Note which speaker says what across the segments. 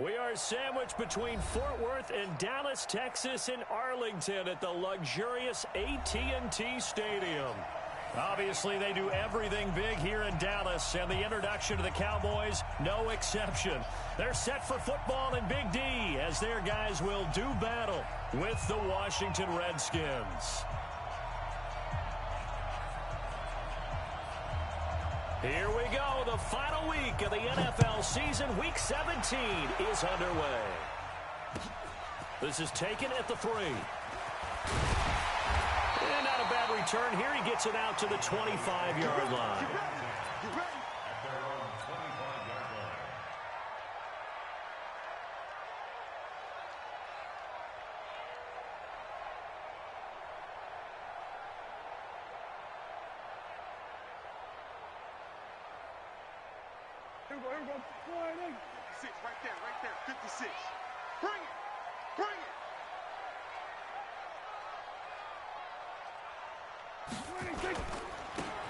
Speaker 1: We are sandwiched between Fort Worth and Dallas, Texas, and Arlington at the luxurious AT&T Stadium. Obviously, they do everything big here in Dallas, and the introduction to the Cowboys, no exception. They're set for football in Big D as their guys will do battle with the Washington Redskins. Here we go. The final week of the NFL season. Week 17 is underway. This is taken at the 3. And not a bad return here. He gets it out to the 25-yard line.
Speaker 2: Here we go. 56, right there, 56. Bring it.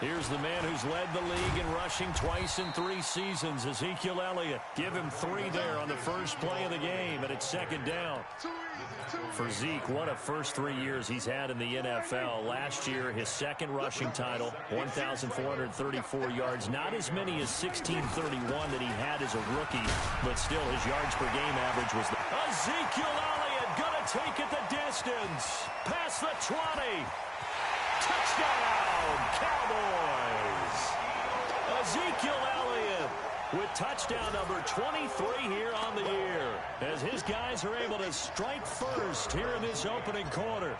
Speaker 1: Here's the man who's led the league in rushing twice in 3 seasons, Ezekiel Elliott. Give him 3 there on the first play of the game, and it's second down. For Zeke, what a first 3 years he's had in the NFL. Last year, his second rushing title, 1,434 yards. Not as many as 1,631 that he had as a rookie, but still his yards per game average was Ezekiel Elliott gonna take it the distance. Past the 20. Touchdown, Cowboys! Ezekiel Elliott with touchdown number 23 here on the year, as his guys are able to strike first here in this opening quarter.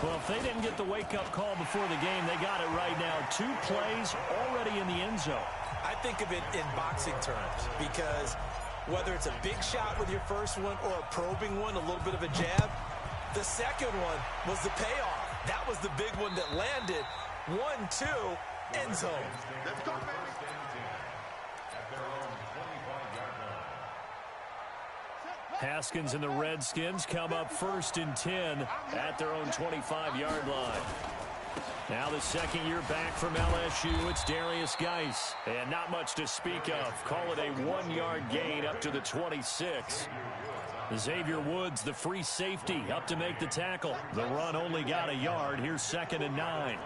Speaker 1: Well, if they didn't get the wake-up call before the game, they got it right now. 2 plays already in the end zone.
Speaker 3: I think of it in boxing terms, because whether it's a big shot with your first one or a probing one, a little bit of a jab, the second one was the payoff. That was the big one that landed. 1-2, end zone.
Speaker 2: Let's go, baby.
Speaker 1: Haskins and the Redskins come up 1st and 10 at their own 25-yard line. Now the second year back from LSU, it's Darius Geis. And not much to speak of. Call it a 1-yard gain up to the 26. Xavier Woods, the free safety, up to make the tackle. The run only got a yard. Here's 2nd and 9.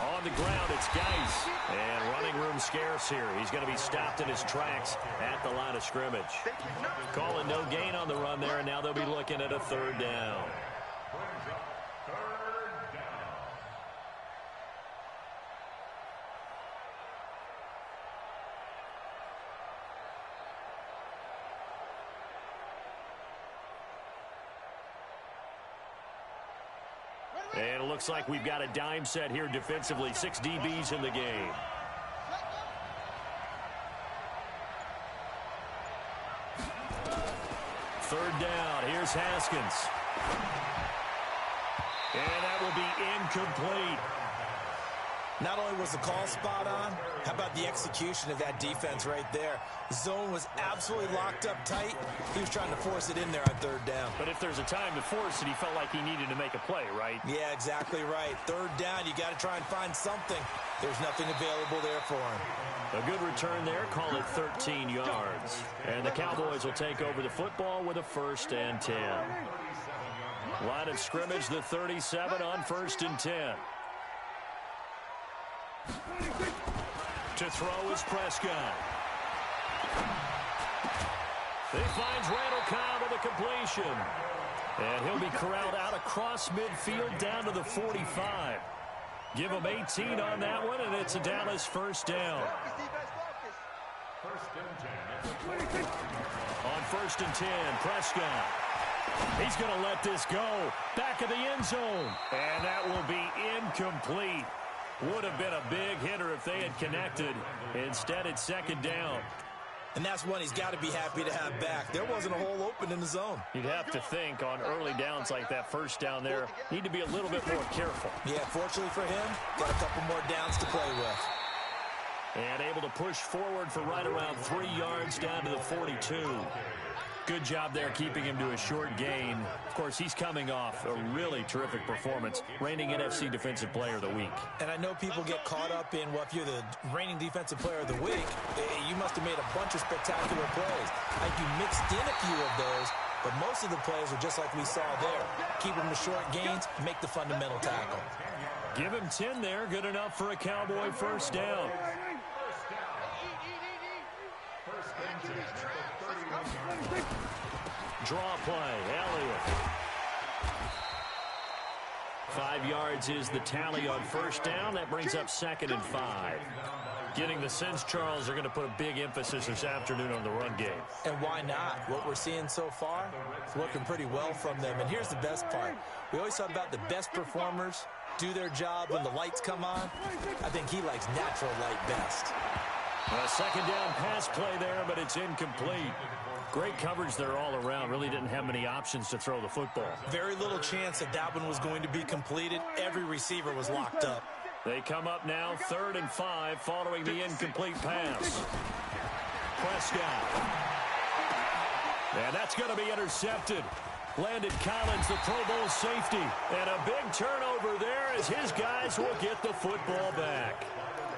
Speaker 1: On the ground, it's Geis. And running room scarce here. He's going to be stopped in his tracks at the line of scrimmage. Calling no gain on the run there, and now they'll be looking at a 3rd down. And it looks like we've got a dime set here defensively. 6 DBs in the game. Third down. Here's Haskins. And that will be incomplete.
Speaker 3: Not only was the call spot on, how about the execution of that defense right there? Zone was absolutely locked up tight. He was trying to force it in there on 3rd down.
Speaker 1: But if there's a time to force it, he felt like he needed to make a play, right?
Speaker 3: Yeah, exactly right. 3rd down, you got to try and find something. There's nothing available there for him.
Speaker 1: A good return there, call it 13 yards. And the Cowboys will take over the football with a 1st and 10. Line of scrimmage, the 37 on 1st and 10. To throw is Prescott. He finds Randall Cobb with a completion. And he'll be corralled out across midfield down to the 45. Give him 18 on that one, and it's a Dallas 1st down. On 1st and 10, Prescott. He's going to let this go. Back of the end zone. And that will be incomplete. Would have been a big hitter if they had connected. Instead, it's 2nd down.
Speaker 3: And that's one he's got to be happy to have back. There wasn't a hole open in the zone.
Speaker 1: You'd have to think on early downs like that first down there, need to be a little bit more careful.
Speaker 3: Yeah, fortunately for him, got a couple more downs to play with.
Speaker 1: And able to push forward for right around 3 yards down to the 42. Good job there keeping him to a short gain. Of course, he's coming off a really terrific performance, reigning NFC Defensive Player of the Week.
Speaker 3: And I know people get caught up in, well, if you're the reigning Defensive Player of the Week, you must have made a bunch of spectacular plays. I think you mixed in a few of those, but most of the plays are just like we saw there. Keep them to short gains, make the fundamental tackle.
Speaker 1: Give him 10 there, good enough for a Cowboy first down. Draw play, Elliott. 5 yards is the tally on first down. That brings up 2nd and 5. Getting the sense, Charles, are going to put a big emphasis this afternoon on the run game.
Speaker 3: And why not? What we're seeing so far is working pretty well from them. And here's the best part. We always talk about the best performers do their job when the lights come on. I think he likes natural light best.
Speaker 1: A 2nd down pass play there, but it's incomplete. Great coverage there all around. Really didn't have many options to throw the football.
Speaker 3: Very little chance that that one was going to be completed. Every receiver was locked up.
Speaker 1: They come up now 3rd and 5 following the incomplete pass. Prescott. And that's going to be intercepted. Landon Collins, the Pro Bowl safety. And a big turnover there as his guys will get the football back.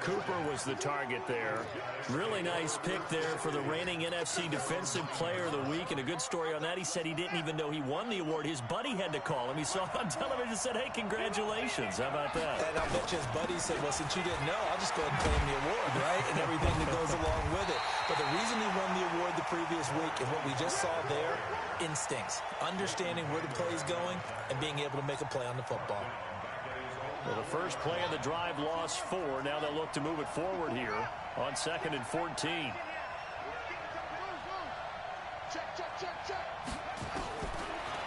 Speaker 1: Cooper was the target there. Really nice pick there for the reigning NFC Defensive Player of the Week. And a good story on that. He said he didn't even know he won the award. His buddy had to call him. He saw it on television and said, hey, congratulations. How about that?
Speaker 3: And I bet you his buddy said, well, since you didn't know, I'll just go ahead and claim the award, right? And everything that goes along with it. But the reason he won the award the previous week and what we just saw there, instincts. Understanding where the play is going and being able to make a play on the football.
Speaker 1: Well, the first play of the drive lost 4. Now they'll look to move it forward here on 2nd and 14.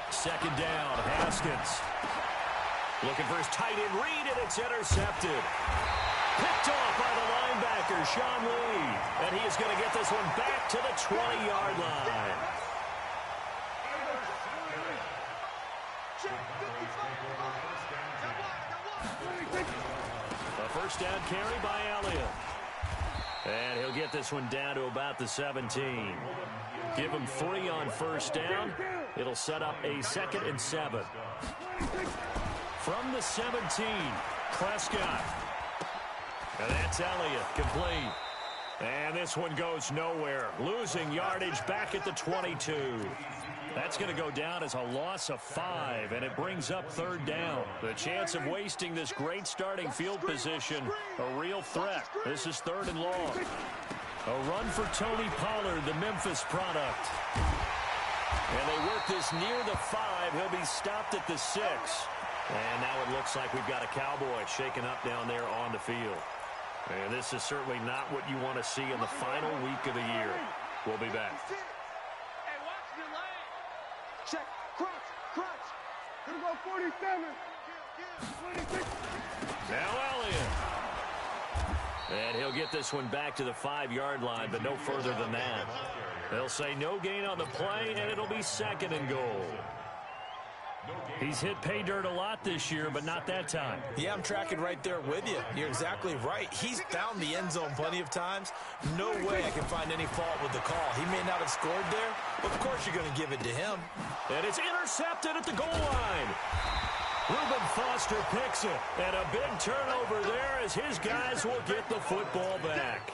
Speaker 1: Second down, Haskins. Looking for his tight end read, and it's intercepted. Picked off by the linebacker, Sean Lee. And he is going to get this one back to the 20-yard line. A first down carry by Elliott. And he'll get this one down to about the 17. Give him 3 on first down. It'll set up a 2nd and 7. From the 17, Prescott. And that's Elliott, complete. And this one goes nowhere. Losing yardage back at the 22. That's going to go down as a loss of 5, and it brings up 3rd down. The chance of wasting this great starting field position, a real threat. This is 3rd and long. A run for Tony Pollard, the Memphis product. And they work this near the 5. He'll be stopped at the 6. And now it looks like we've got a Cowboy shaken up down there on the field. And this is certainly not what you want to see in the final week of the year. We'll be back.
Speaker 2: Check, crunch. Gonna go 47. 26.
Speaker 1: Now Elliott. And he'll get this one back to the 5-yard line, but no further than that. They'll say no gain on the play, and it'll be 2nd and goal. He's hit pay dirt a lot this year, but not that time.
Speaker 3: Yeah, I'm tracking right there with you. You're exactly right. He's found the end zone plenty of times. No way I can find any fault with the call. He may not have scored there, but of course you're going to give it to him.
Speaker 1: And it's intercepted at the goal line. Reuben Foster picks it, and a big turnover there as his guys will get the football back.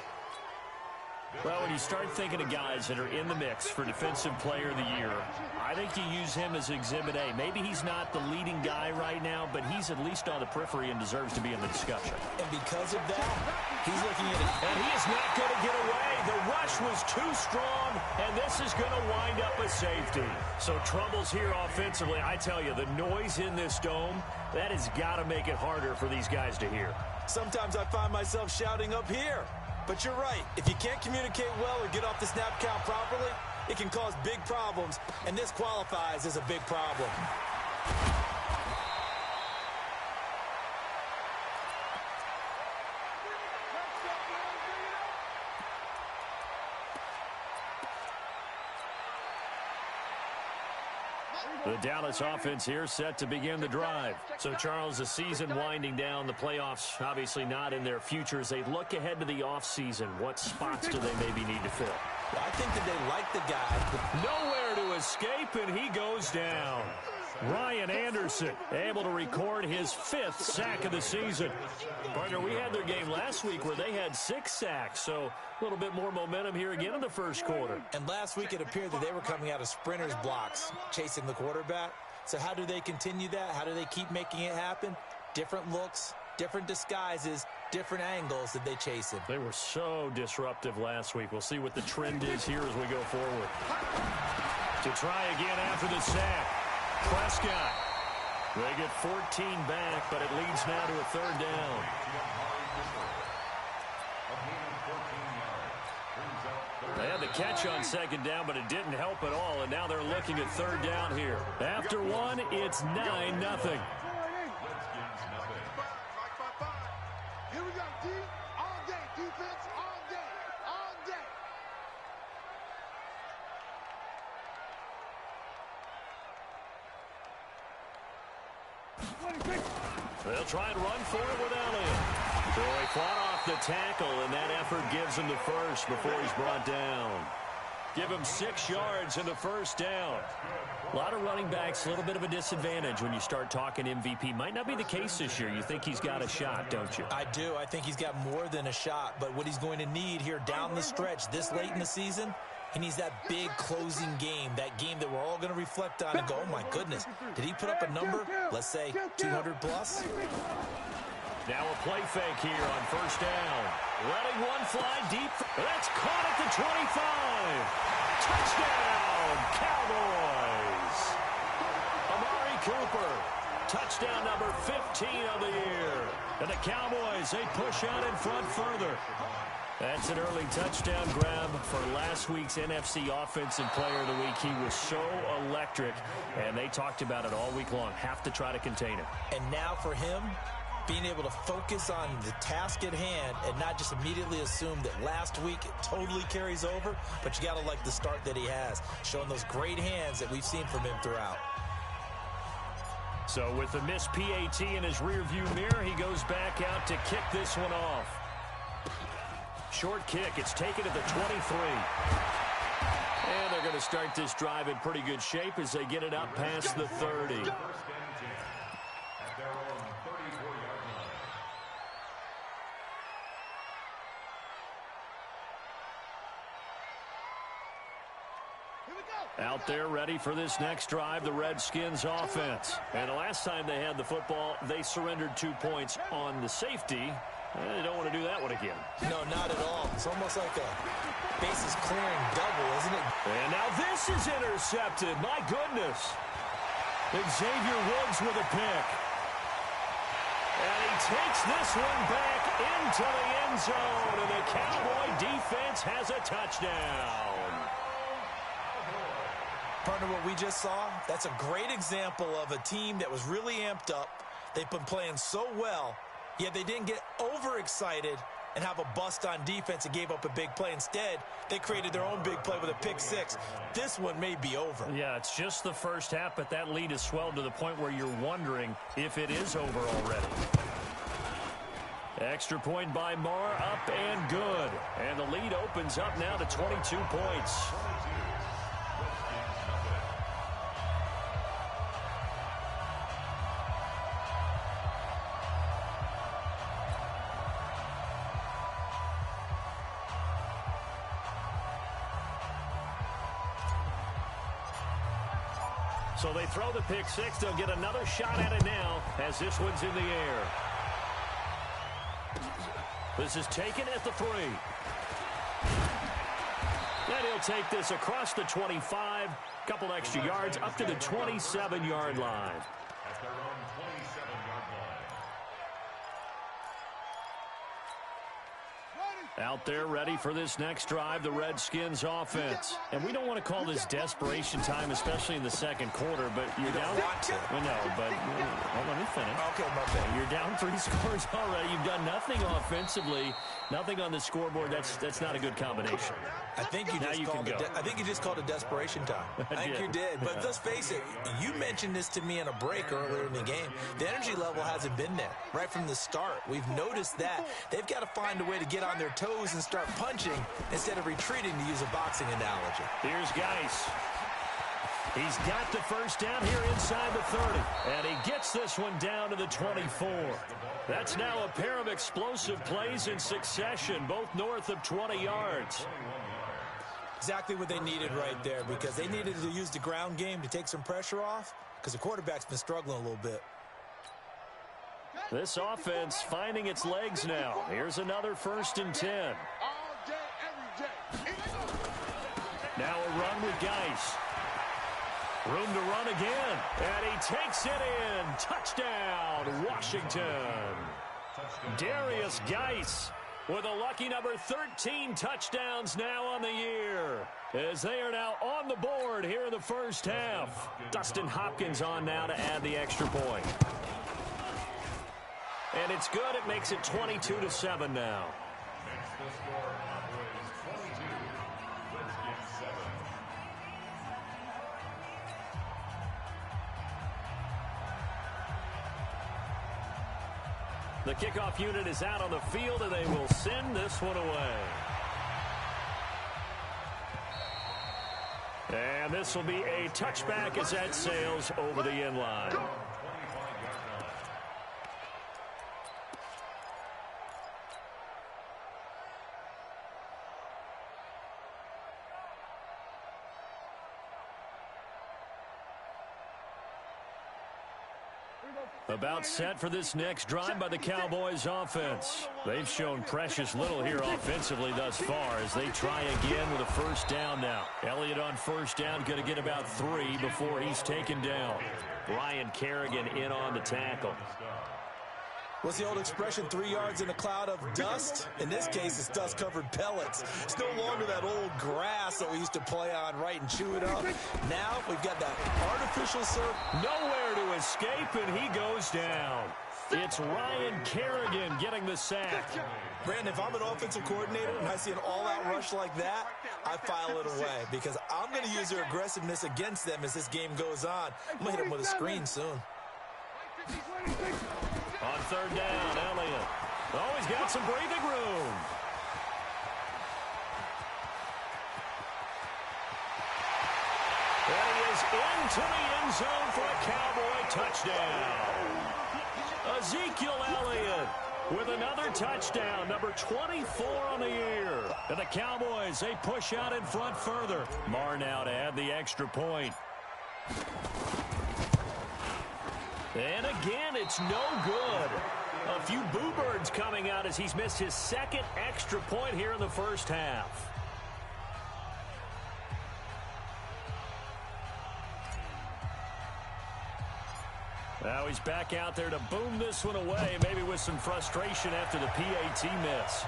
Speaker 1: Well, when you start thinking of guys that are in the mix for Defensive Player of the Year, I think you use him as Exhibit A. Maybe he's not the leading guy right now, but he's at least on the periphery and deserves to be in the discussion.
Speaker 3: And because of that, he's looking at it.
Speaker 1: And he is not going to get away. The rush was too strong, and this is going to wind up a safety. So troubles here offensively. I tell you, the noise in this dome, that has got to make it harder for these guys to hear.
Speaker 3: Sometimes I find myself shouting up here. But you're right. If you can't communicate well or get off the snap count properly, it can cause big problems, and this qualifies as a big problem.
Speaker 1: The Dallas offense here set to begin the drive. So, Charles, the season winding down, the playoffs obviously not in their future. As they look ahead to the offseason, what spots do they maybe need to fill?
Speaker 3: Well, I think that they like the guy.
Speaker 1: Nowhere to escape, and he goes down. Ryan Anderson able to record his 5th sack of the season. Partner, we had their game last week where they had 6 sacks, so a little bit more momentum here again in the first quarter.
Speaker 3: And last week it appeared that they were coming out of sprinters blocks, chasing the quarterback. So how do they continue that? How do they keep making it happen? Different looks, different disguises, different angles that they chase him.
Speaker 1: They were so disruptive last week. We'll see what the trend is here as we go forward. To try again after the sack. Prescott. They get 14 back, but it leads now to a 3rd down. They had the catch on 2nd down, but it didn't help at all, and now they're looking at 3rd down here. After 1, it's 9-0.
Speaker 2: Here we go, D. All day. Defense all day. All day.
Speaker 1: They'll try and run for it with Elliott. So he fought off the tackle, and that effort gives him the first before he's brought down. Give him 6 yards in the 1st down. A lot of running backs, a little bit of a disadvantage when you start talking MVP. Might not be the case this year. You think he's got a shot, don't you?
Speaker 3: I do. I think he's got more than a shot. But what he's going to need here down the stretch this late in the season, he needs that big closing game, that game that we're all going to reflect on and go, oh, my goodness, did he put up a number, let's say, 200 plus?
Speaker 1: Now a play fake here on 1st down. Letting one fly deep. That's caught at the 25. Touchdown, Cowboys. Amari Cooper. Touchdown number 15 of the year. And the Cowboys, they push out in front further. That's an early touchdown grab for last week's NFC Offensive Player of the Week. He was so electric, and they talked about it all week long. Have to try to contain him.
Speaker 3: And now for him, being able to focus on the task at hand and not just immediately assume that last week it totally carries over, but you got to like the start that he has, showing those great hands that we've seen from him throughout.
Speaker 1: So with the missed PAT in his rearview mirror, he goes back out to kick this one off. Short kick. It's taken at the 23. And they're going to start this drive in pretty good shape as they get it up past the 30. Out there ready for this next drive, the Redskins offense. And the last time they had the football, they surrendered 2 points on the safety. They don't want to do that one again.
Speaker 3: No, not at all. It's almost like a bases clearing double, isn't it?
Speaker 1: And now this is intercepted. My goodness. Xavier Woods with a pick. And he takes this one back into the end zone. And the Cowboy defense has a touchdown.
Speaker 3: Partner, what we just saw, that's a great example of a team that was really amped up. They've been playing so well, yet they didn't get overexcited and have a bust on defense and gave up a big play. Instead, they created their own big play with a pick six. This one may be over.
Speaker 1: Yeah, it's just the first half, but that lead has swelled to the point where you're wondering if it is over already. Extra point by Marr, up and good. And the lead opens up now to 22 points. So they throw the pick six. They'll get another shot at it now as this one's in the air. This is taken at the 3. And he'll take this across the 25. Couple extra yards up to the 27-yard line.
Speaker 4: At their own 27-yard line.
Speaker 2: Ready.
Speaker 1: Out there ready for this next drive, the Redskins offense. And we don't want to call this desperation time, especially in the second quarter, but you're down. Well, no, but let me finish.
Speaker 3: Okay, my bad.
Speaker 1: You're down 3 scores already. You've done nothing offensively, nothing on the scoreboard. That's not a good combination.
Speaker 3: I think you just called it desperation time. I think you did. But let's face it, you mentioned this to me in a break earlier in the game. The energy level hasn't been there right from the start. We've noticed that. They've got to find a way to get on their toes and start punching instead of retreating, to use a boxing analogy.
Speaker 1: Here's Geis. He's got the first down here inside the 30. And he gets this one down to the 24. That's now a pair of explosive plays in succession, both north of 20 yards.
Speaker 3: Exactly what they needed right there, because they needed to use the ground game to take some pressure off, because the quarterback's been struggling a little bit.
Speaker 1: This offense finding its legs now. Here's another 1st and 10.
Speaker 2: All day, every day.
Speaker 1: Now a run with Geis. Room to run again. And he takes it in. Touchdown, Washington. Darius Geis with a lucky number 13 touchdowns now on the year, as they are now on the board here in the first half. Dustin Hopkins on now to add the extra point. And it's good. It makes it 22-7 now. The kickoff unit is out on the field, and they will send this one away. And this will be a touchback as that sails over the end line. About set for this next drive by the Cowboys offense. They've shown precious little here offensively thus far as they try again with a first down now. Elliott on first down, going to get about 3 before he's taken down. Brian Kerrigan in on the tackle.
Speaker 3: What's the old expression, 3 yards in a cloud of dust? In this case, it's dust-covered pellets. It's no longer that old grass that we used to play on, right, and chew it up. Now we've got that artificial surf.
Speaker 1: Nowhere to escape, and he goes down. It's Ryan Kerrigan getting the sack.
Speaker 3: Brandon, if I'm an offensive coordinator and I see an all-out rush like that, I file it away, because I'm going to use their aggressiveness against them as this game goes on. I'm going to hit them with a screen soon.
Speaker 1: On third down, Elliott. Oh, he's got some breathing room. And he is into the end zone for a Cowboy touchdown. Ezekiel Elliott with another touchdown, number 24 on the year. And the Cowboys, they push out in front further. Marr now to add the extra point. And again, it's no good. A few boo birds coming out as he's missed his second extra point here in the first half. Now he's back out there to boom this one away, maybe with some frustration after the PAT miss.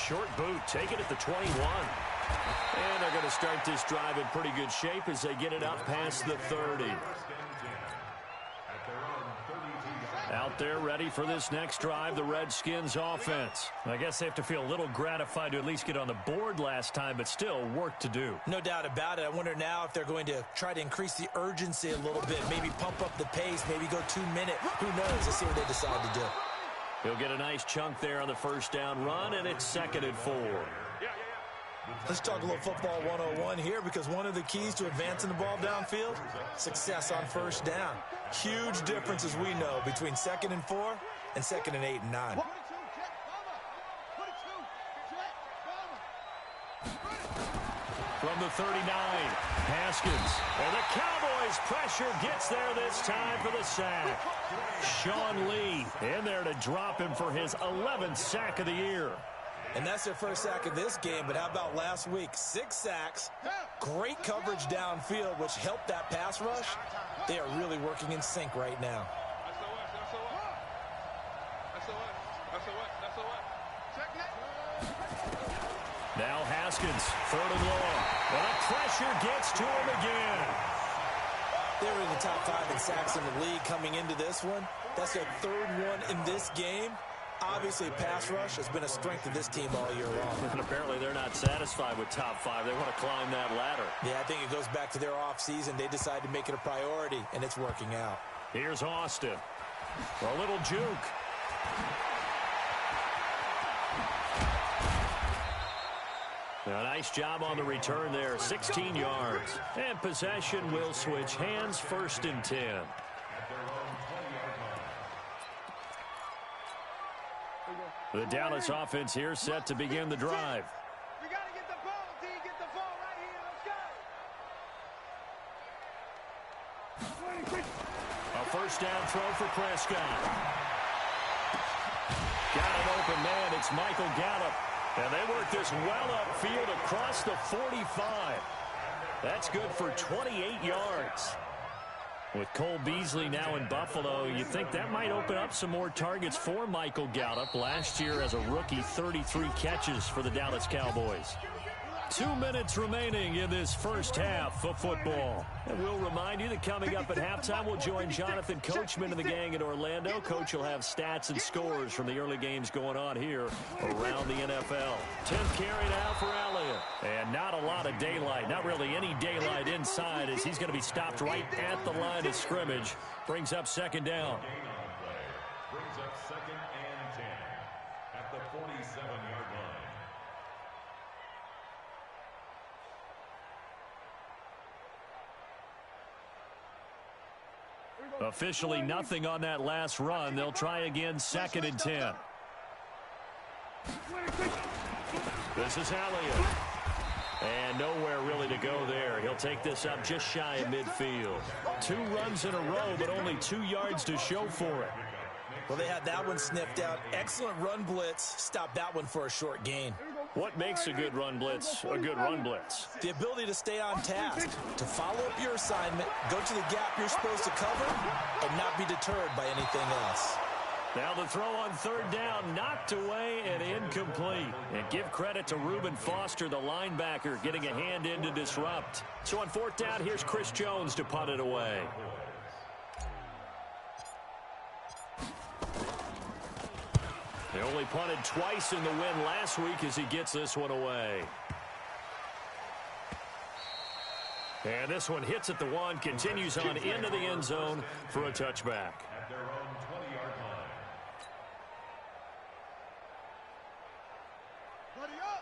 Speaker 1: Short boot, take it at the 21. And they're going to start this drive in pretty good shape as they get it up past the 30. Out there ready for this next drive, the Redskins offense. I guess they have to feel a little gratified to at least get on the board last time, but still work to do.
Speaker 3: No doubt about it. I wonder now if they're going to try to increase the urgency a little bit, maybe pump up the pace, maybe go 2-minute. Who knows? Let's see what they decide to do.
Speaker 1: He'll get a nice chunk there on the first down run, and it's 2nd and 4.
Speaker 3: Let's talk a little football 101 here, because one of the keys to advancing the ball downfield, success on first down. Huge difference, as we know, between 2nd and 4 and 2nd and 8 and 9.
Speaker 1: From the 39, Haskins. And the Cowboys pressure gets there this time for the sack. Sean Lee in there to drop him for his 11th sack of the year.
Speaker 3: And that's their first sack of this game, but how about last week? 6 sacks, great coverage downfield, which helped that pass rush. They are really working in sync right now.
Speaker 1: Now Haskins, 3rd and long. Well, the pressure gets to him again.
Speaker 3: They were in the top 5 in sacks in the league coming into this one. That's their 3rd one in this game. Obviously, pass rush has been a strength of this team all year long.
Speaker 1: And apparently they're not satisfied with top 5. They want to climb that ladder.
Speaker 3: Yeah, I think it goes back to their offseason. They decided to make it a priority, and it's working out.
Speaker 1: Here's Austin. A little juke. A nice job on the return there. 16 yards. And possession will switch hands. 1st and 10. The Dallas offense here set to begin the drive.
Speaker 2: We got to get the ball, D. Get the ball right here. Let's go.
Speaker 1: A 1st down throw for Prescott. Got an open man. It's Michael Gallup. And they work this well upfield across the 45. That's good for 28 yards. With Cole Beasley now in Buffalo, you think that might open up some more targets for Michael Gallup. Last year as a rookie, 33 catches for the Dallas Cowboys. 2 minutes remaining in this first half of football. And we'll remind you that coming up at halftime, we'll join Jonathan Coachman and the gang in Orlando. Coach will have stats and scores from the early games going on here around the NFL. 10th carry now for Elliott. And not a lot of daylight, not really any daylight inside as he's going to be stopped right at the line of scrimmage. Brings up 2nd down.
Speaker 4: Brings up 2nd and 10 at the 47-yard line.
Speaker 1: Officially nothing on that last run. They'll try again 2nd and 10. This is Elliott. And nowhere really to go there. He'll take this up just shy of midfield. 2 runs in a row, but only 2 yards to show for it.
Speaker 3: Well, they had that one sniffed out. Excellent run blitz. Stopped that one for a short gain.
Speaker 1: What makes a good run blitz a good run blitz?
Speaker 3: The ability to stay on task, to follow up your assignment, go to the gap you're supposed to cover, and not be deterred by anything else.
Speaker 1: Now the throw on 3rd down, knocked away and incomplete. And give credit to Reuben Foster, the linebacker, getting a hand in to disrupt. So on 4th down, here's Chris Jones to punt it away. They only punted twice in the win last week as he gets this one away. And this one hits at the 1, continues on into the end zone for a touchback.
Speaker 4: At their own 20-yard line.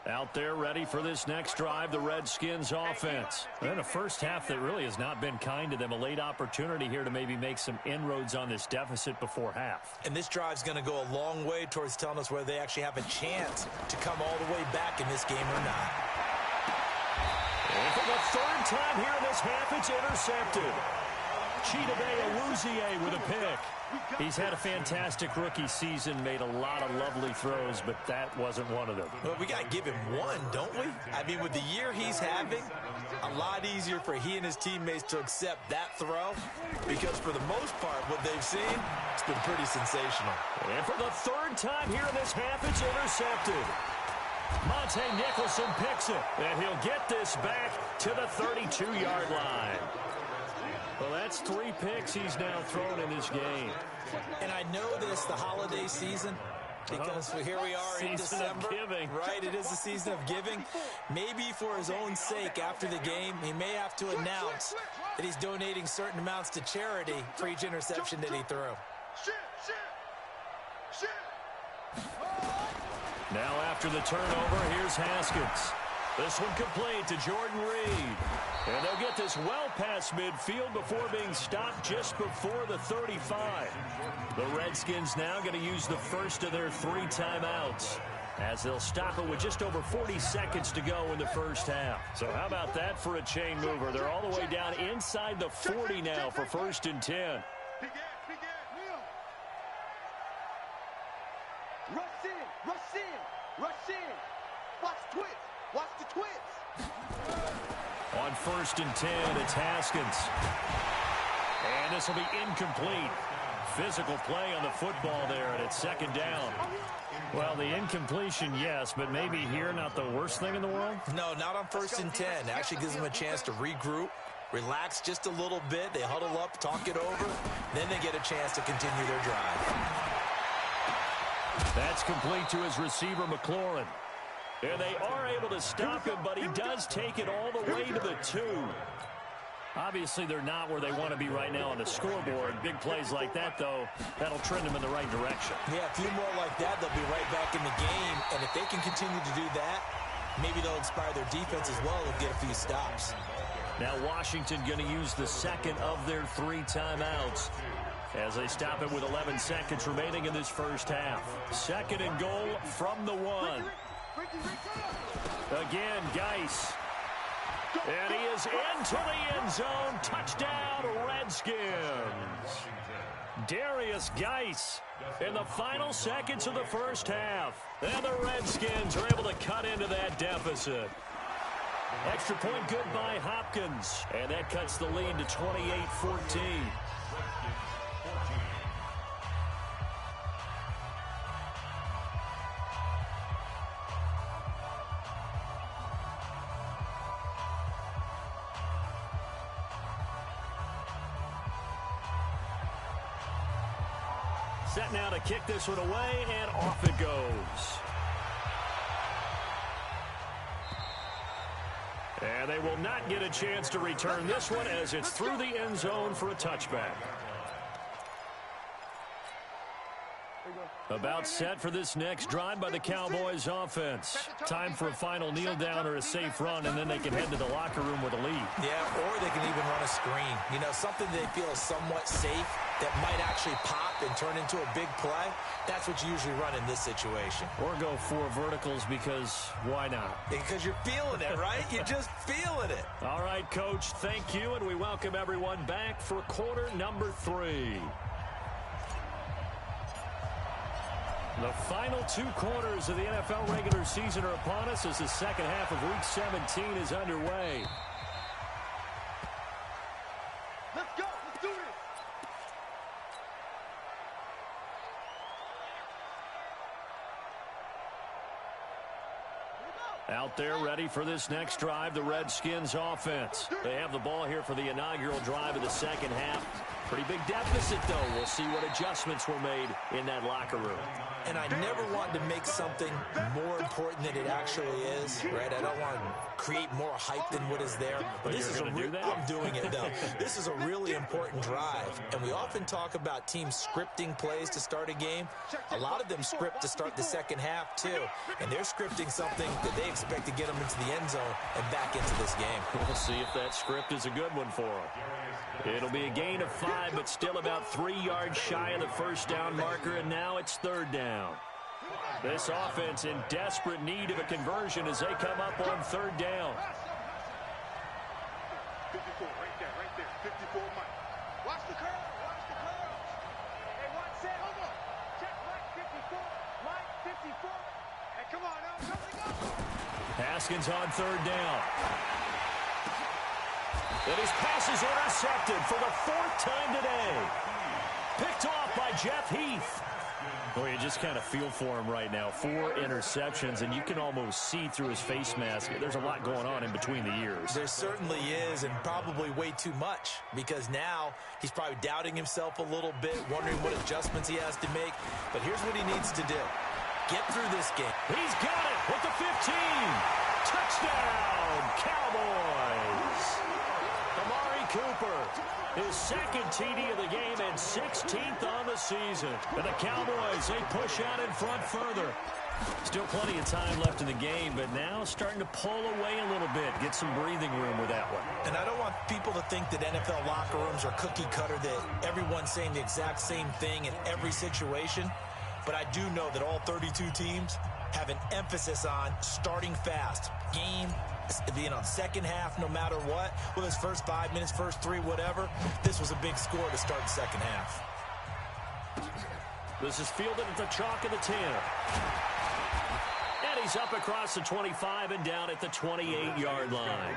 Speaker 1: Out there ready for this next drive, the Redskins offense. And a first half that really has not been kind to them. A late opportunity here to maybe make some inroads on this deficit before half.
Speaker 3: And this drive's going to go a long way towards telling us whether they actually have a chance to come all the way back in this game or not.
Speaker 1: And for the 3rd time here in this half, it's intercepted. Chidobe Awuzie with a pick. He's had a fantastic rookie season, made a lot of lovely throws, but that wasn't one of them.
Speaker 3: Well, we got to give him one, don't we? I mean, with the year he's having, a lot easier for he and his teammates to accept that throw because for the most part, what they've seen, it's been pretty sensational.
Speaker 1: And for the 3rd time here in this half, it's intercepted. Monte Nicholson picks it, and he'll get this back to the 32-yard line. Well, that's 3 picks he's now thrown in this game.
Speaker 3: And I know this, the holiday season, because here we are in December.
Speaker 1: Season of giving.
Speaker 3: Right, it is the season of giving. Maybe for his own sake after the game, he may have to announce that he's donating certain amounts to charity for each interception that he threw.
Speaker 1: Now after the turnover, here's Haskins. This one complete to Jordan Reed. And they'll get this well past midfield before being stopped just before the 35. The Redskins now going to use the first of their 3 timeouts as they'll stop it with just over 40 seconds to go in the first half. So how about that for a chain mover? They're all the way down inside the 40 now for 1st and 10.
Speaker 2: Rush in, rush in, rush in. Watch twits, watch the twits.
Speaker 1: On 1st and 10, it's Haskins. And this will be incomplete. Physical play on the football there, and it's second down. Well, the incompletion, yes, but maybe here not the worst thing in the world?
Speaker 3: No, not on 1st and 10. Actually gives them a chance to regroup, relax just a little bit. They huddle up, talk it over, then they get a chance to continue their drive.
Speaker 1: That's complete to his receiver, McLaurin. And they are able to stop him, but he does take it all the way to the 2. Obviously, they're not where they want to be right now on the scoreboard. Big plays like that, though, that'll trend them in the right direction.
Speaker 3: Yeah, a few more like that, they'll be right back in the game. And if they can continue to do that, maybe they'll inspire their defense as well and get a few stops.
Speaker 1: Now Washington going to use the second of their 3 timeouts as they stop it with 11 seconds remaining in this first half. Second and goal from the 1. Again, Geis. And he is into the end zone. Touchdown, Redskins. Darius Geis in the final seconds of the first half. And the Redskins are able to cut into that deficit. Extra point good by Hopkins. And that cuts the lead to 28-14. Set now to kick this one away, and off it goes. And they will not get a chance to return this one as it's through the end zone for a touchback. About set for this next drive by the Cowboys offense. Time for a final kneel down or a safe run, and then they can head to the locker room with a lead.
Speaker 3: Yeah, or they can even run a screen. You know, something they feel is somewhat safe that might actually pop and turn into a big play. That's what you usually run in this situation.
Speaker 1: Or go 4 verticals because why not?
Speaker 3: Because you're feeling it, right? You're just feeling it.
Speaker 1: All right, Coach, thank you, and we welcome everyone back for quarter number 3. The final 2 quarters of the NFL regular season are upon us as the second half of Week 17 is underway.
Speaker 2: Let's go. Let's do this.
Speaker 1: Out there ready for this next drive, the Redskins offense. They have the ball here for the inaugural drive of the second half. Pretty big deficit, though. We'll see what adjustments were made in that locker room.
Speaker 3: And I never want to make something more important than it actually is, right? I don't want to create more hype than what is there. But this is I'm doing it, though. This is a really important drive. And we often talk about teams scripting plays to start a game. A lot of them script to start the second half, too. And they're scripting something that they expect to get them into the end zone and back into this game.
Speaker 1: We'll see if that script is a good one for them. It'll be a gain of 5, but still about 3 yards shy of the first down marker, and now it's third down. This offense in desperate need of a conversion as they come up on third down.
Speaker 2: 54, right there, 54, Mike. Watch the curl, watch the curl. Hey, one set, over. Check Mike 54, Hey, come on now, go.
Speaker 1: Haskins on third down. And his pass is intercepted for the 4th time today. Picked off by Jeff Heath. Boy, you just kind of feel for him right now. 4 interceptions, and you can almost see through his face mask. There's a lot going on in between the ears.
Speaker 3: There certainly is, and probably way too much, because now he's probably doubting himself a little bit, wondering what adjustments he has to make. But here's what he needs to do. Get through this game.
Speaker 1: He's got it with the 15. Touchdown, Cowboys. Amari Cooper, his second TD of the game and 16th on the season. And the Cowboys, they push out in front further. Still plenty of time left in the game, but now starting to pull away a little bit, get some breathing room with that one.
Speaker 3: And I don't want people to think that NFL locker rooms are cookie cutter, that everyone's saying the exact same thing in every situation. But I do know that all 32 teams have an emphasis on starting fast. Game being on second half no matter what. Well, his first 5 minutes, first 3, whatever. This was a big score to start the second half.
Speaker 1: This is fielded at the chalk of the 10. And he's up across the 25 and down at the 28-yard line.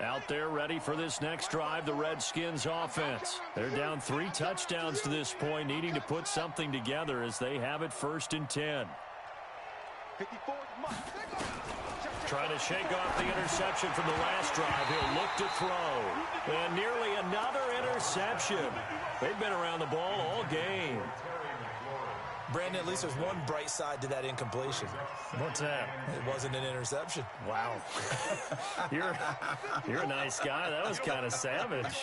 Speaker 1: Out there ready for this next drive, the Redskins offense. They're down 3 touchdowns to this point, needing to put something together as they have it 1st and 10. Trying to shake off the interception from the last drive. He'll look to throw. And nearly another interception. They've been around the ball all game.
Speaker 3: Brandon, at least there's one bright side to that incompletion.
Speaker 1: What's that?
Speaker 3: It wasn't an interception.
Speaker 1: Wow. You're a nice guy. That was kind of savage.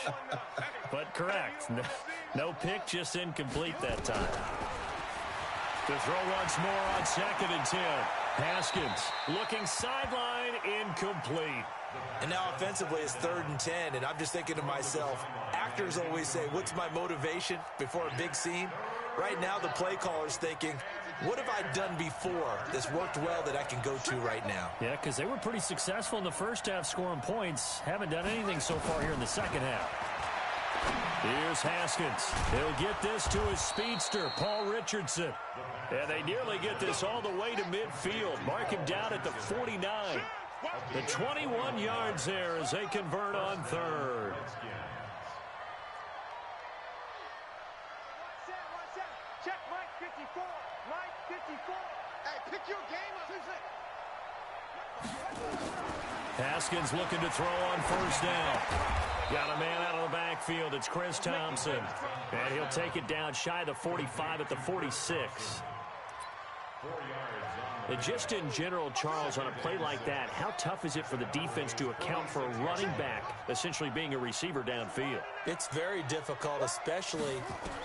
Speaker 1: But correct. No pick, just incomplete that time. To throw once more on 2nd and 10. Haskins looking sideline, incomplete.
Speaker 3: And now offensively it's 3rd and 10, and I'm just thinking to myself, actors always say, what's my motivation before a big scene? Right now the play caller's thinking, what have I done before that's worked well that I can go to right now?
Speaker 1: Yeah, because they were pretty successful in the first half scoring points. Haven't done anything so far here in the second half. Here's Haskins. He'll get this to his speedster, Paul Richardson. And they nearly get this all the way to midfield. Mark him down at the 49. The 21 yards there as they convert on 3rd.
Speaker 2: Check Mike 54. Mike 54. Hey, pick your game up.
Speaker 1: Haskins looking to throw on 1st down. Got a man out of the backfield. It's Chris Thompson. And he'll take it down shy of the 45 at the 46. And just in general, Charles, on a play like that, how tough is it for the defense to account for a running back essentially being a receiver downfield?
Speaker 3: It's very difficult, especially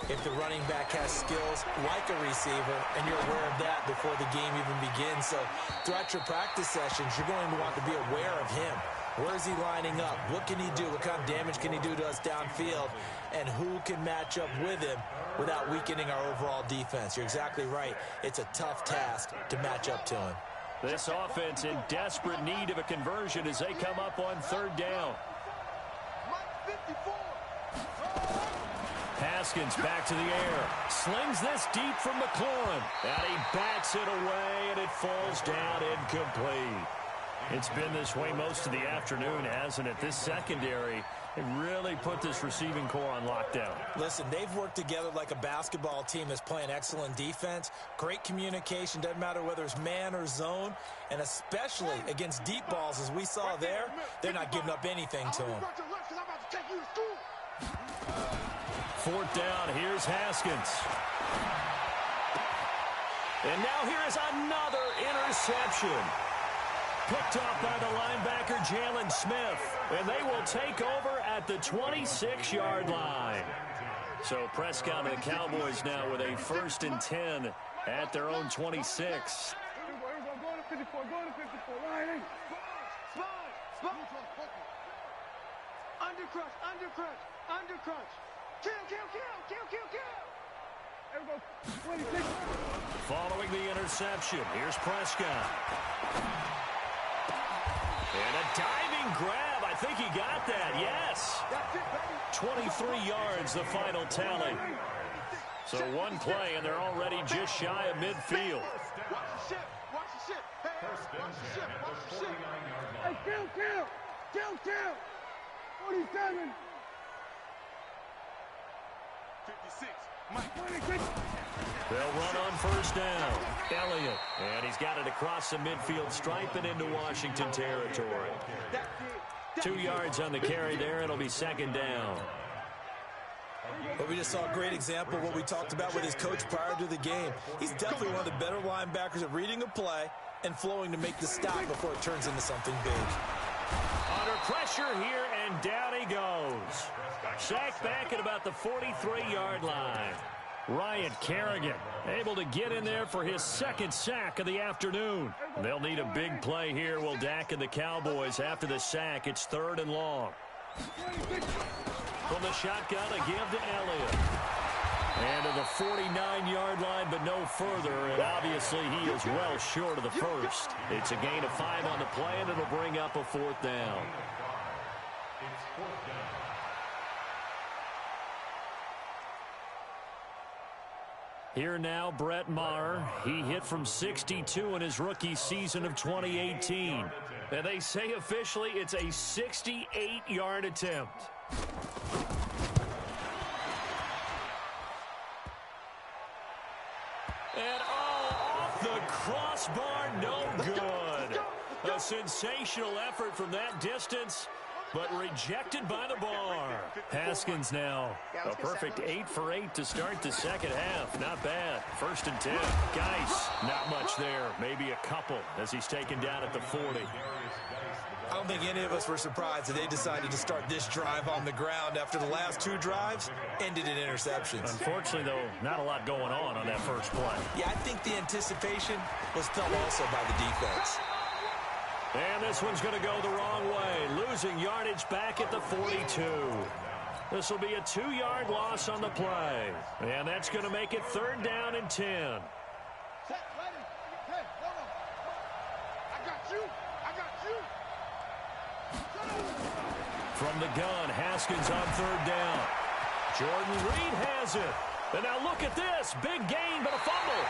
Speaker 3: if the running back has skills like a receiver, and you're aware of that before the game even begins. So throughout your practice sessions, you're going to want to be aware of him. Where is he lining up? What can he do? What kind of damage can he do to us downfield? And who can match up with him without weakening our overall defense? You're exactly right. It's a tough task to match up to him.
Speaker 1: This offense in desperate need of a conversion as they come up on 3rd down. Haskins back to the air. Slings this deep from McLaurin. And he bats it away, and it falls down incomplete. It's been this way most of the afternoon, hasn't it? This secondary, it really put this receiving core on lockdown.
Speaker 3: Listen, they've worked together like a basketball team that's playing excellent defense. Great communication, doesn't matter whether it's man or zone. And especially against deep balls, as we saw there, they're not giving up anything to them.
Speaker 1: 4th down, here's Haskins. And now here is another interception. Picked off by the linebacker, Jalen Smith. And they will take over at the 26-yard line. So Prescott and the Cowboys now with a 1st and 10 at their own 26.
Speaker 2: Undercrunch. Kill.
Speaker 1: Following the interception, here's Prescott. And a diving grab. I think he got that. Yes. 23 yards, the final tally. So one play, and they're already just shy of midfield.
Speaker 2: Watch the ship. Hey, watch the ship. Hey, kill. 47. 56. Mike. 26.
Speaker 1: They'll run on 1st down. Elliott. And he's got it across the midfield stripe and into Washington territory. 2 yards on the carry there. It'll be 2nd down.
Speaker 3: But we just saw a great example of what we talked about with his coach prior to the game. He's definitely one of the better linebackers at reading a play and flowing to make the stop before it turns into something big.
Speaker 1: Under pressure here, and down he goes. Sacked back at about the 43-yard line. Ryan Kerrigan able to get in there for his 2nd sack of the afternoon. They'll need a big play here, will Dak and the Cowboys. After the sack, it's 3rd and long. From the shotgun, a give to Elliott. And to the 49-yard line, but no further. And obviously, he is well short of the first. It's a gain of 5 on the play, and it'll bring up a 4th down.
Speaker 4: It's 4th down.
Speaker 1: Here now, Brett Maher. He hit from 62 in his rookie season of 2018. And they say officially it's a 68-yard attempt. And off the crossbar, no good. A sensational effort from that distance, but rejected by the bar. Haskins now. A perfect 8 for 8 to start the second half. Not bad. 1st and 10. Geis, not much there. Maybe a couple as he's taken down at the 40.
Speaker 3: I don't think any of us were surprised that they decided to start this drive on the ground after the last 2 drives ended in interceptions.
Speaker 1: Unfortunately, though, not a lot going on that first play.
Speaker 3: Yeah, I think the anticipation was felt also by the defense.
Speaker 1: And this one's going to go the wrong way, losing yardage back at the 42. This will be a 2-yard loss on the play. And that's going to make it 3rd down and 10.
Speaker 2: Set, ready. Hey, hold on. I got you. I got you.
Speaker 1: From the gun, Haskins on 3rd down. Jordan Reed has it. And now look at this. Big gain, but a fumble.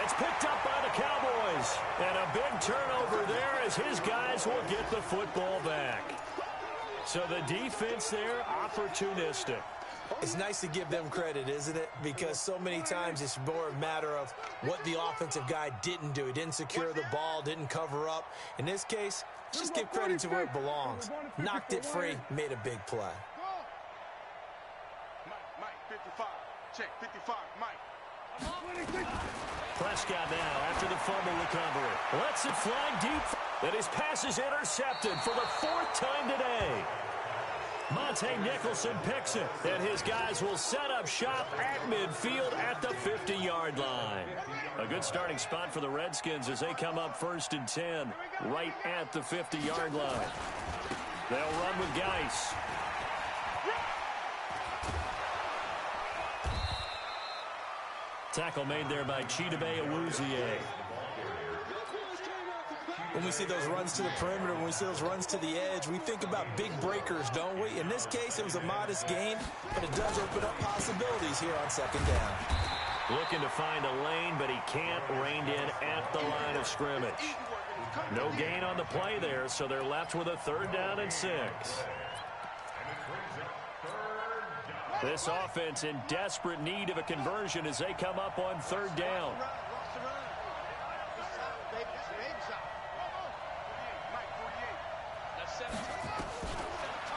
Speaker 1: It's picked up by the Cowboys. And a big turnover there as his guys will get the football back. So the defense there, opportunistic.
Speaker 3: It's nice to give them credit, isn't it? Because so many times it's more a matter of what the offensive guy didn't do. He didn't secure the ball, didn't cover up. In this case, just give credit to where it belongs. Knocked it free, made a big play.
Speaker 2: Mike, 55. Check, 55, Mike.
Speaker 1: Prescott now after the fumble recovery. Lets it fly deep. And his pass is intercepted for the 4th time today. Monte Nicholson picks it, and his guys will set up shop at midfield at the 50-yard line. A good starting spot for the Redskins as they come up 1st and 10 right at the 50-yard line. They'll run with Geis. Tackle made there by Chidobe Awuzie.
Speaker 3: When we see those runs to the perimeter, when we see those runs to the edge, we think about big breakers, don't we? In this case, it was a modest gain, but it does open up possibilities here on 2nd down.
Speaker 1: Looking to find a lane, but he can't rein in at the line of scrimmage. No gain on the play there, so they're left with a 3rd down and 6. This offense in desperate need of a conversion as they come up on 3rd down.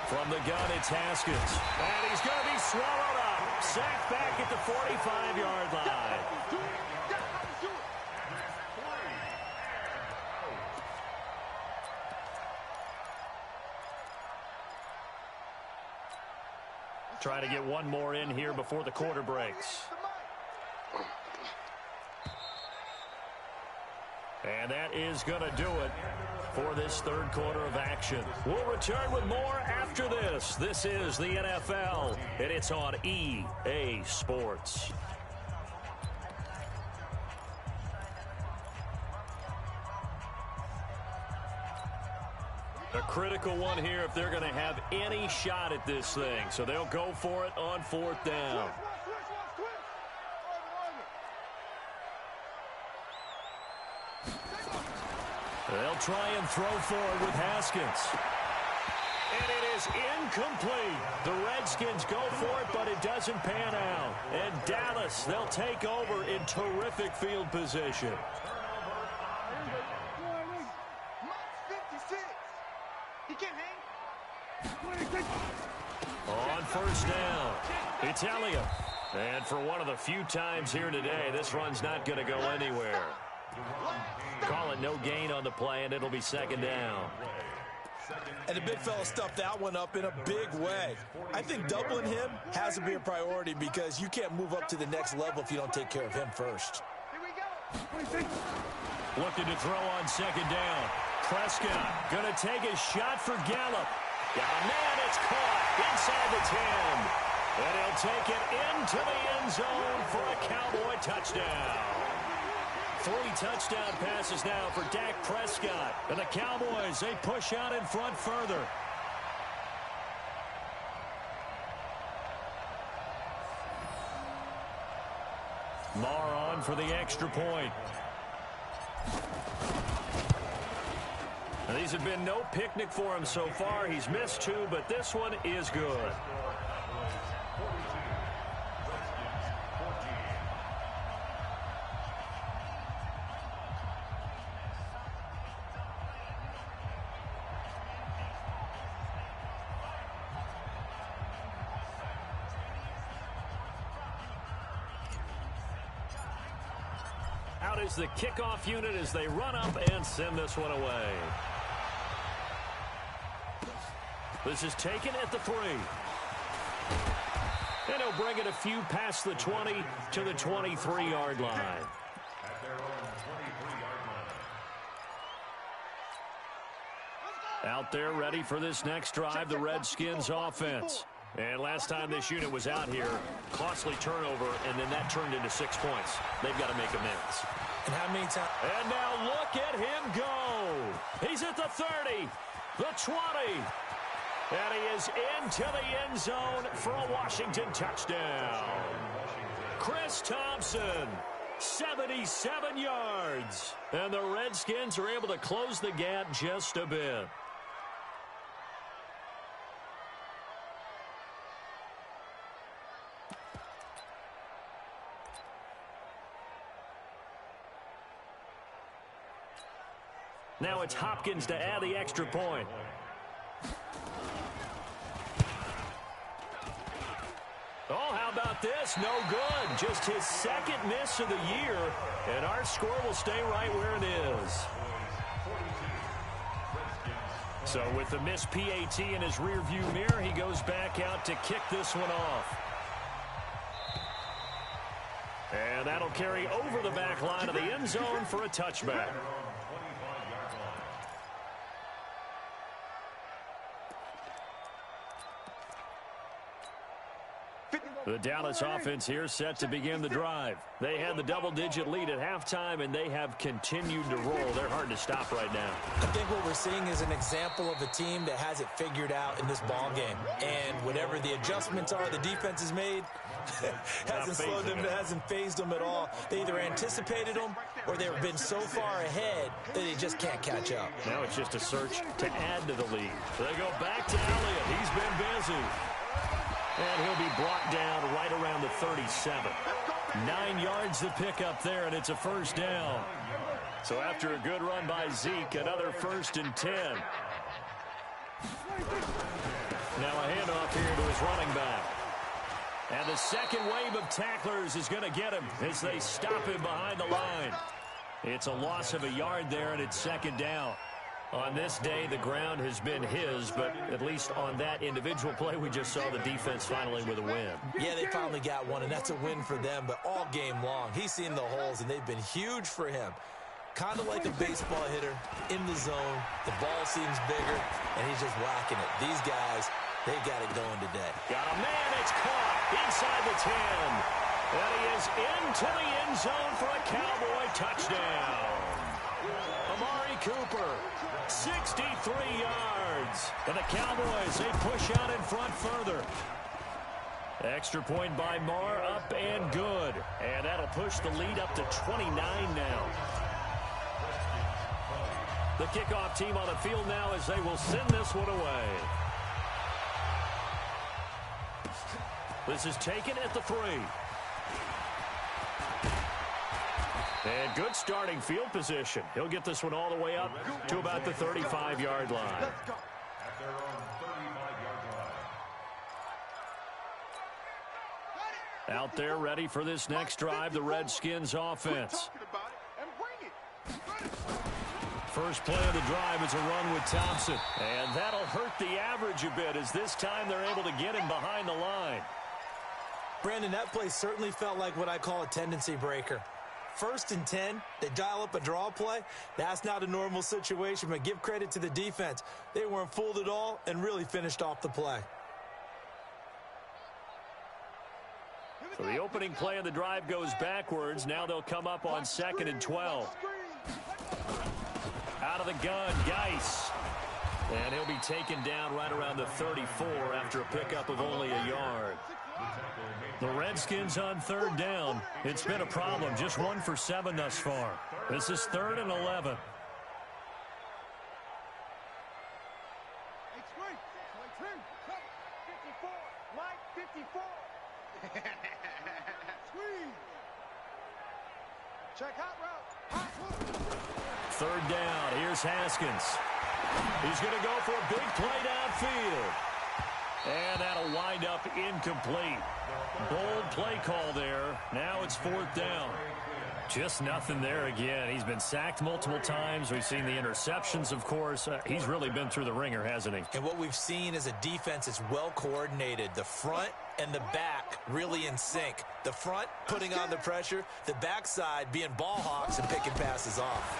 Speaker 1: From the gun, it's Haskins. And he's going to be swallowed up. Sacked back at the 45-yard line. Trying to get one more in here before the quarter breaks. And that is going to do it for this 3rd quarter of action. We'll return with more after this. This is the NFL, and it's on EA Sports. A critical one here if they're going to have any shot at this thing. So they'll go for it on 4th down. They'll try and throw forward with Haskins. And it is incomplete. The Redskins go for it, but it doesn't pan out. And Dallas, they'll take over in terrific field position. On 1st down, it's Elliott. And for one of the few times here today, this run's not going to go anywhere. Call it no gain on the play, and it'll be 2nd down.
Speaker 3: And the big fella stuffed that one up in a big way. I think doubling him has to be a priority because you can't move up to the next level if you don't take care of him first.
Speaker 1: Looking to throw on 2nd down. Prescott going to take a shot for Gallup. Got a man, it's caught inside the 10. And he'll take it into the end zone for a Cowboy touchdown. 3 touchdown passes now for Dak Prescott. And the Cowboys, they push out in front further. Maher down for the extra point. Now, these have been no picnic for him so far. He's missed 2, but this one is good. Out is the kickoff unit as they run up and send this one away. This is taken at the 3. And he'll bring it a few past the 20 to the 23-yard line.
Speaker 4: At their own 23-yard line.
Speaker 1: Out there ready for this next drive, the Redskins offense. And last time this unit was out here, costly turnover, and then that turned into 6 points. They've got to make amends.
Speaker 3: And how many times?
Speaker 1: And now look at him go. He's at the 30, the 20. And he is into the end zone for a Washington touchdown. Chris Thompson, 77 yards. And the Redskins are able to close the gap just a bit. Now it's Hopkins to add the extra point. Oh, how about this? No good. Just his second miss of the year, and our score will stay right where it is. So with the missed PAT in his rearview mirror, he goes back out to kick this one off. And that'll carry over the back line of the end zone for a touchback. The Dallas offense here set to begin the drive. They had the double-digit lead at halftime, and they have continued to roll. They're hard to stop right now.
Speaker 3: I think what we're seeing is an example of a team that has it figured out in this ball game. And whatever the adjustments are the defense has made, hasn't slowed them, hasn't phased them at all. They either anticipated them or they've been so far ahead that they just can't catch up.
Speaker 1: Now it's just a search to add to the lead. They go back to Elliott. He's been busy. And he'll be brought down right around the 37. 9 yards to pick up there, and it's a first down. So after a good run by Zeke, another 1st and 10. Now a handoff here to his running back. And the second wave of tacklers is going to get him as they stop him behind the line. It's a loss of a yard there, and it's 2nd down. On this day, the ground has been his, but at least on that individual play, we just saw the defense finally with a win.
Speaker 3: Yeah, they finally got one, and that's a win for them, but all game long, he's seen the holes, and they've been huge for him. Kind of like a baseball hitter in the zone. The ball seems bigger, and he's just whacking it. These guys, they got it going today.
Speaker 1: Got a man, it's caught inside the 10. And he is into the end zone for a Cowboy touchdown. Amari Cooper, 63 yards. And the Cowboys, they push out in front further. Extra point by Marr, up and good. And that'll push the lead up to 29 now. The kickoff team on the field now as they will send this one away. This is taken at the 3. And good starting field position. He'll get this one all the way up to about the 35-yard line.
Speaker 4: At their own 35-yard line.
Speaker 1: Out there ready for this next drive, the Redskins offense. First play of the drive is a run with Thompson. And that'll hurt the average a bit as this time they're able to get him behind the line.
Speaker 3: Brandon, that play certainly felt like what I call a tendency breaker. 1st and 10, they dial up a draw play. That's not a normal situation, but give credit to the defense. They weren't fooled at all and really finished off the play.
Speaker 1: So the opening play of the drive goes backwards. Now they'll come up on 2nd and 12. Out of the gun, Geis. And he'll be taken down right around the 34 after a pickup of only a yard.
Speaker 4: The tackle made
Speaker 1: The Redskins on third down. It's been a problem. Just 1 for 7 thus far. This is 3rd and 11.
Speaker 2: Check hot route.
Speaker 1: 3rd down. Here's Haskins. He's going to go for a big play downfield. And that'll wind up incomplete. Bold play call there. Now it's 4th down. Just nothing there again. He's been sacked multiple times. We've seen the interceptions, of course. He's really been through the ringer, hasn't he?
Speaker 3: And what we've seen is a defense that's well coordinated. The front and the back really in sync. The front putting on the pressure. The backside being ball hawks and picking passes off.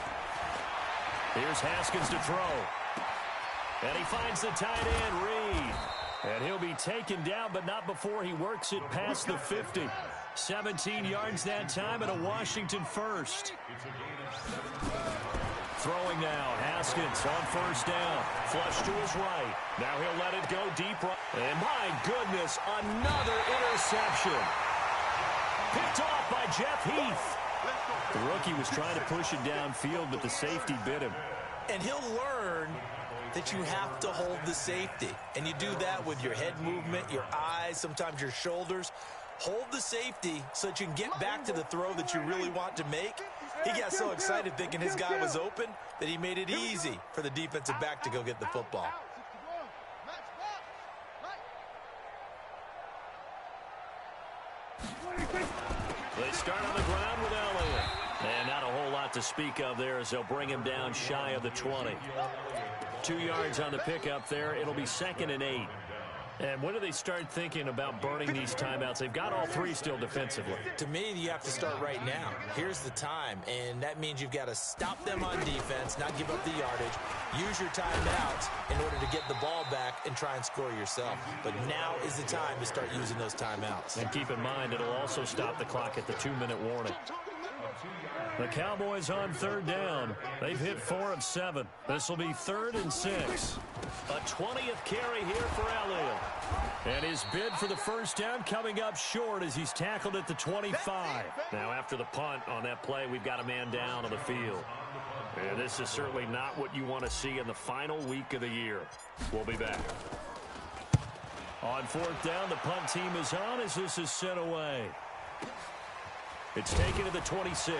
Speaker 1: Here's Haskins to throw. And he finds the tight end, Reed. And he'll be taken down, but not before he works it past the 50. 17 yards that time and a Washington first. Throwing now, Haskins on 1st down. Flush to his right. Now he'll let it go deep right. And my goodness, another interception. Picked off by Jeff Heath. The rookie was trying to push it downfield, but the safety bit him.
Speaker 3: And he'll learn that you have to hold the safety. And you do that with your head movement, your eyes, sometimes your shoulders. Hold the safety so that you can get back to the throw that you really want to make. He got so excited thinking his guy was open that he made it easy for the defensive back to go get the football.
Speaker 1: They start on the ground with Elliott. And not a whole lot to speak of there as they'll bring him down shy of the 20. 2 yards on the pickup there. It'll be 2nd and 8. And when do they start thinking about burning these timeouts? They've got all 3 still defensively.
Speaker 3: To me, you have to start right now. Here's the time, and that means you've got to stop them on defense, not give up the yardage, use your timeouts in order to get the ball back and try and score yourself. But now is the time to start using those timeouts.
Speaker 1: And keep in mind, it'll also stop the clock at the 2-minute warning. The Cowboys on 3rd down. They've hit 4 of 7. This will be 3rd and 6. A 20th carry here for Elliott. And his bid for the 1st down coming up short as he's tackled at the 25. Now after the punt on that play, we've got a man down on the field. And this is certainly not what you want to see in the final week of the year. We'll be back. On 4th down, the punt team is on as this is sent away. It's taken to the 26.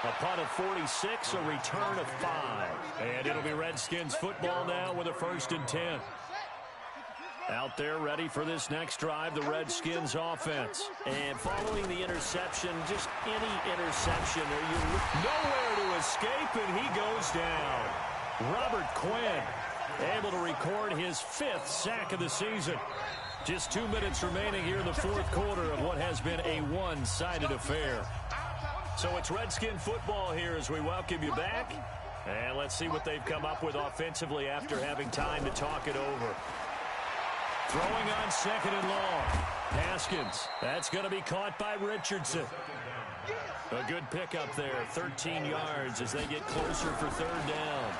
Speaker 1: A punt of 46, a return of 5. And it'll be Redskins football now with a 1st and 10. Out there ready for this next drive, the Redskins offense. And following the interception, just any interception, nowhere to escape, and he goes down. Robert Quinn able to record his 5th sack of the season. Just 2 minutes remaining here in the 4th quarter of what has been a one-sided affair. So it's Redskin football here as we welcome you back. And let's see what they've come up with offensively after having time to talk it over. Throwing on 2nd and long. Haskins. That's going to be caught by Richardson. A good pickup there. 13 yards as they get closer for 3rd down.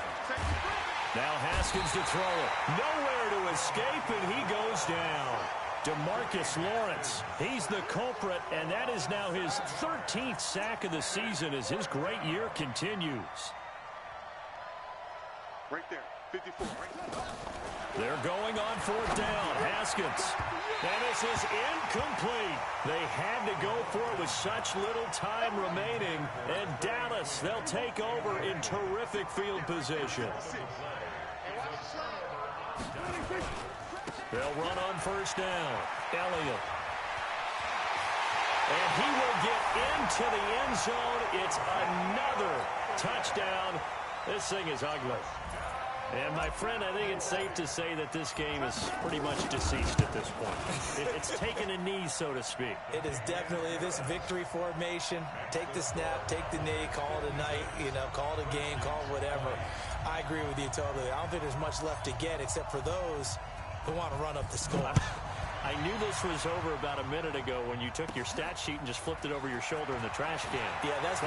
Speaker 1: Now Haskins to throw it. Nowhere to escape, and he goes down. DeMarcus Lawrence, he's the culprit, and that is now his 13th sack of the season as his great year continues.
Speaker 2: Right there, 54, right there.
Speaker 1: They're going on 4th down. Haskins. And this is incomplete. They had to go for it with such little time remaining. And Dallas, they'll take over in terrific field position. They'll run on 1st down. Elliott. And he will get into the end zone. It's another touchdown. This thing is ugly. And, my friend, I think it's safe to say that this game is pretty much deceased at this point. It's taken a knee, so to speak.
Speaker 3: It is definitely this victory formation. Take the snap, take the knee, call it a night, call it a game, call it whatever. I agree with you totally. I don't think there's much left to get except for those who want to run up the score.
Speaker 1: I knew this was over about a minute ago when you took your stat sheet and just flipped it over your shoulder in the trash can.
Speaker 3: Yeah, that's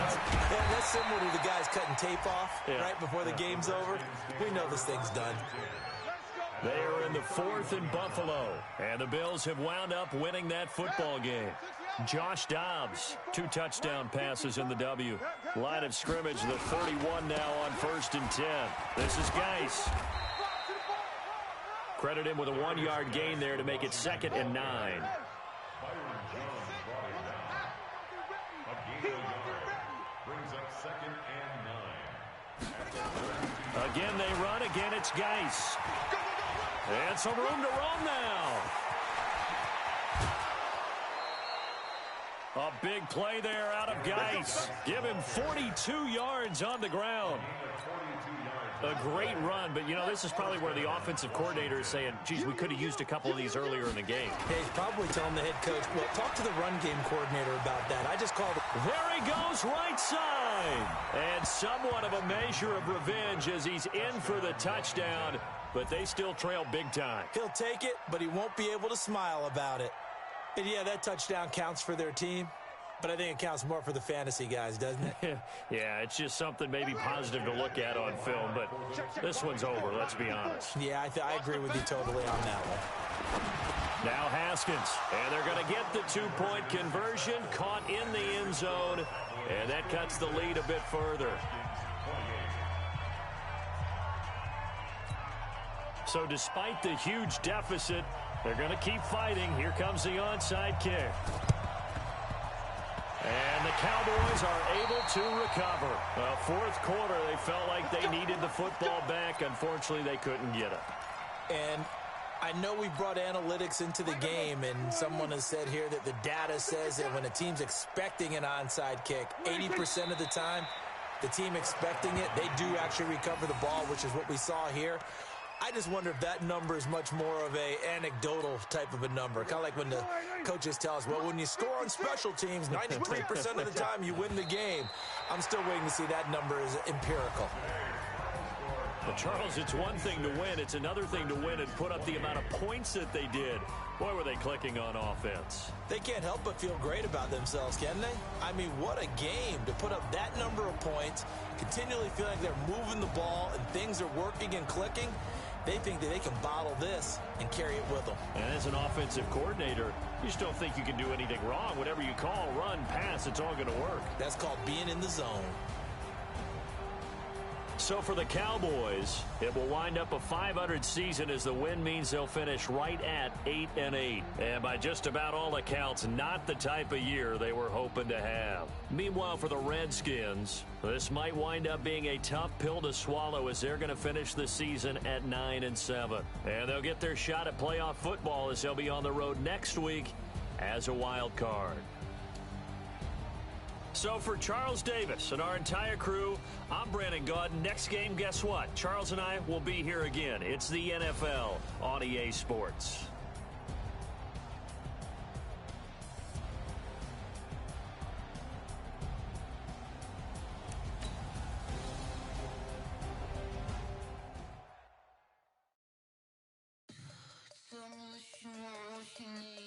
Speaker 3: similar to the guys cutting tape off right before the game's over. We know this thing's done.
Speaker 1: They are in the 4th in Buffalo, and the Bills have wound up winning that football game. Josh Dobbs, 2 touchdown passes in the W. Line of scrimmage, the 31 now on 1st and 10. This is Geis. Credit him with a 1-yard gain there to make it 2nd and 9. Again, they run. Again, it's Geis. And some room to roam now. A big play there out of Geis. Give him 42 yards on the ground. A great run, but, you know, this is probably where the offensive coordinator is saying, geez, we could have used a couple of these earlier in the game.
Speaker 3: Yeah, he's probably telling the head coach, well, talk to the run game coordinator about that. I just called it.
Speaker 1: There he goes, right side. And somewhat of a measure of revenge as he's in for the touchdown, but they still trail big time.
Speaker 3: He'll take it, but he won't be able to smile about it. And, yeah, that touchdown counts for their team. But I think it counts more for the fantasy guys, doesn't it?
Speaker 1: Yeah, it's just something maybe positive to look at on film, but this one's over, let's be honest.
Speaker 3: Yeah, I agree with you totally on that one.
Speaker 1: Now Haskins, and they're going to get the 2-point conversion, caught in the end zone, and that cuts the lead a bit further. So despite the huge deficit, they're going to keep fighting. Here comes the onside kick. And the Cowboys are able to recover. Well, 4th quarter, they felt like they needed the football back. Unfortunately, they couldn't get it.
Speaker 3: And I know we brought analytics into the game, and someone has said here that the data says that when a team's expecting an onside kick, 80% of the time, the team expecting it, they do actually recover the ball, which is what we saw here. I just wonder if that number is much more of a anecdotal type of a number. Kind of like when the coaches tell us, well, when you score on special teams, 93% of the time you win the game. I'm still waiting to see that number is empirical.
Speaker 1: Well, Charles, it's one thing to win. It's another thing to win and put up the amount of points that they did. Boy, were they clicking on offense.
Speaker 3: They can't help but feel great about themselves, can they? I mean, what a game to put up that number of points, continually feel like they're moving the ball and things are working and clicking. They think that they can bottle this and carry it with them.
Speaker 1: And as an offensive coordinator, you just don't think you can do anything wrong. Whatever you call, run, pass, it's all going to work.
Speaker 3: That's called being in the zone.
Speaker 1: So for the Cowboys, it will wind up a .500 season as the win means they'll finish right at 8-8. And by just about all accounts, not the type of year they were hoping to have. Meanwhile, for the Redskins, this might wind up being a tough pill to swallow as they're going to finish the season at 9-7. And they'll get their shot at playoff football as they'll be on the road next week as a wild card. So for Charles Davis and our entire crew, I'm Brandon Gaudin. Next game, guess what? Charles and I will be here again. It's the NFL on EA Sports.
Speaker 5: Tell me what you want, what you need.